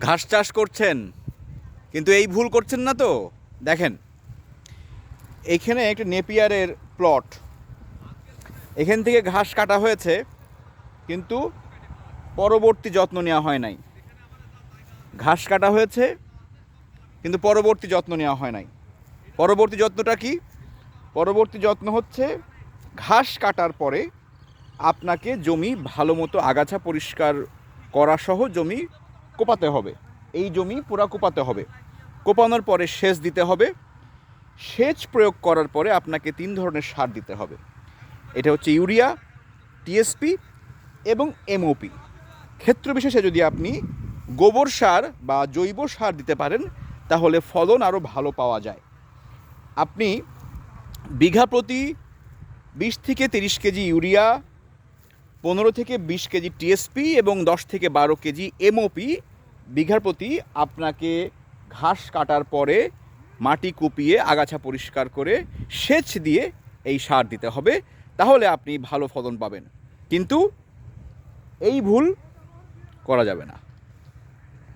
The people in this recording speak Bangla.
ঘাস চাষ করছেন কিন্তু এই ভুল করছেন না তো। দেখেন, এইখানে একটা নেপিয়ারের প্লট, এখান থেকে ঘাস কাটা হয়েছে কিন্তু পরবর্তী যত্ন নেওয়া হয় নাই। ঘাস কাটা হয়েছে কিন্তু পরবর্তী যত্ন নেওয়া হয় নাই। পরবর্তী যত্নটা কি? পরবর্তী যত্ন হচ্ছে ঘাস কাটার পরে আপনাকে জমি ভালো মতো আগাছা পরিষ্কার করা সহ জমি কোপাতে হবে। এই জমি পুরা কোপাতে হবে। কোপানোর পরে সেচ দিতে হবে। সেচ প্রয়োগ করার পরে আপনাকে 3 ধরনের সার দিতে হবে। এটা হচ্ছে ইউরিয়া, টিএসপি এবং এমওপি। ক্ষেত্র বিশেষে যদি আপনি গোবর সার বা জৈব সার দিতে পারেন তাহলে ফলন আরও ভালো পাওয়া যায়। আপনি বিঘা প্রতি 20 থেকে 30 কেজি ইউরিয়া, 15 থেকে 20 কেজি টিএসপি এবং 10 থেকে 12 কেজি এমওপি বিঘার প্রতি আপনাকে ঘাস কাটার পরে মাটি কুপিয়ে আগাছা পরিষ্কার করে সেচ দিয়ে এই সার দিতে হবে। তাহলে আপনি ভালো ফলন পাবেন। কিন্তু এই ভুল করা যাবে না।